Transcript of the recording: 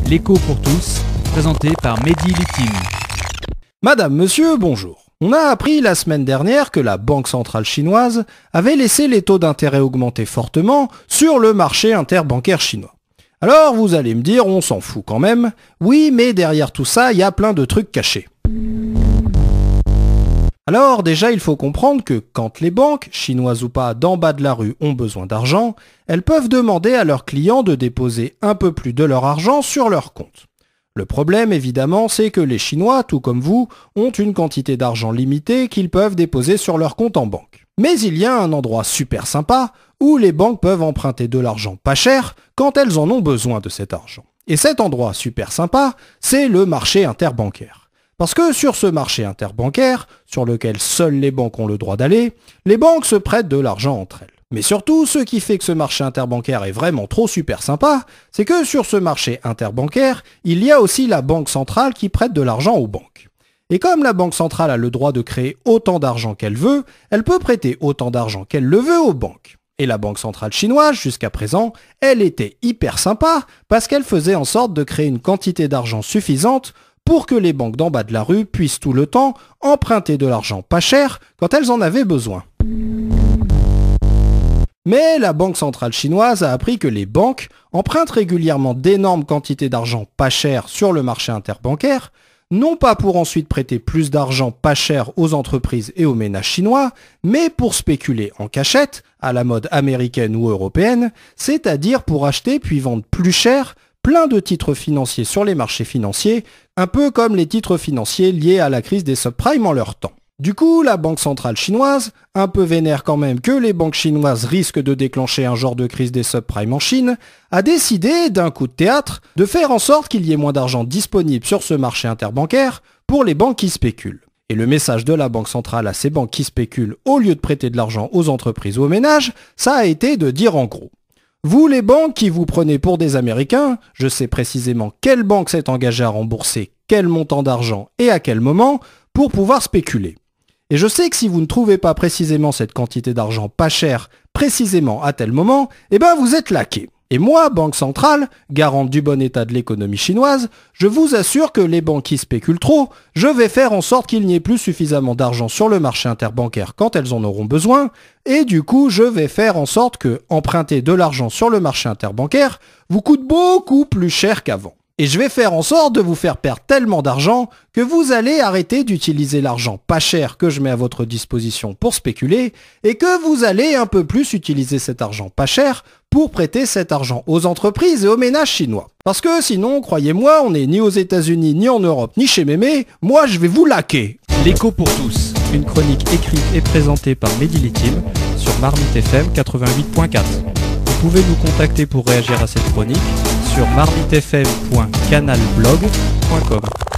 L'écho pour tous, présenté par Mehdi Littim. Madame, monsieur, bonjour. On a appris la semaine dernière que la Banque centrale chinoise avait laissé les taux d'intérêt augmenter fortement sur le marché interbancaire chinois. Alors vous allez me dire, on s'en fout quand même. Oui, mais derrière tout ça, il y a plein de trucs cachés. Alors déjà, il faut comprendre que quand les banques, chinoises ou pas, d'en bas de la rue ont besoin d'argent, elles peuvent demander à leurs clients de déposer un peu plus de leur argent sur leur compte. Le problème, évidemment, c'est que les Chinois, tout comme vous, ont une quantité d'argent limitée qu'ils peuvent déposer sur leur compte en banque. Mais il y a un endroit super sympa où les banques peuvent emprunter de l'argent pas cher quand elles en ont besoin de cet argent. Et cet endroit super sympa, c'est le marché interbancaire. Parce que sur ce marché interbancaire, sur lequel seules les banques ont le droit d'aller, les banques se prêtent de l'argent entre elles. Mais surtout, ce qui fait que ce marché interbancaire est vraiment trop super sympa, c'est que sur ce marché interbancaire, il y a aussi la banque centrale qui prête de l'argent aux banques. Et comme la banque centrale a le droit de créer autant d'argent qu'elle veut, elle peut prêter autant d'argent qu'elle le veut aux banques. Et la banque centrale chinoise, jusqu'à présent, elle était hyper sympa parce qu'elle faisait en sorte de créer une quantité d'argent suffisante pour que les banques d'en bas de la rue puissent tout le temps emprunter de l'argent pas cher quand elles en avaient besoin. Mais la Banque centrale chinoise a appris que les banques empruntent régulièrement d'énormes quantités d'argent pas cher sur le marché interbancaire, non pas pour ensuite prêter plus d'argent pas cher aux entreprises et aux ménages chinois, mais pour spéculer en cachette, à la mode américaine ou européenne, c'est-à-dire pour acheter puis vendre plus cher plein de titres financiers sur les marchés financiers, un peu comme les titres financiers liés à la crise des subprimes en leur temps. Du coup, la Banque centrale chinoise, un peu vénère quand même que les banques chinoises risquent de déclencher un genre de crise des subprimes en Chine, a décidé, d'un coup de théâtre, de faire en sorte qu'il y ait moins d'argent disponible sur ce marché interbancaire pour les banques qui spéculent. Et le message de la Banque centrale à ces banques qui spéculent, au lieu de prêter de l'argent aux entreprises ou aux ménages, ça a été de dire en gros: vous les banques qui vous prenez pour des Américains, je sais précisément quelle banque s'est engagée à rembourser quel montant d'argent et à quel moment pour pouvoir spéculer. Et je sais que si vous ne trouvez pas précisément cette quantité d'argent pas cher précisément à tel moment, eh ben vous êtes laqué. Et moi, Banque centrale, garante du bon état de l'économie chinoise, je vous assure que les banques qui spéculent trop, je vais faire en sorte qu'il n'y ait plus suffisamment d'argent sur le marché interbancaire quand elles en auront besoin, et du coup, je vais faire en sorte que emprunter de l'argent sur le marché interbancaire vous coûte beaucoup plus cher qu'avant. Et je vais faire en sorte de vous faire perdre tellement d'argent que vous allez arrêter d'utiliser l'argent pas cher que je mets à votre disposition pour spéculer et que vous allez un peu plus utiliser cet argent pas cher pour prêter cet argent aux entreprises et aux ménages chinois. Parce que sinon, croyez-moi, on n'est ni aux États-Unis, ni en Europe, ni chez Mémé, moi je vais vous laquer. L'écho pour tous, une chronique écrite et présentée par Mehdi Littim sur Marmite FM 88.4. Vous pouvez nous contacter pour réagir à cette chronique sur marmitefm.canalblog.com.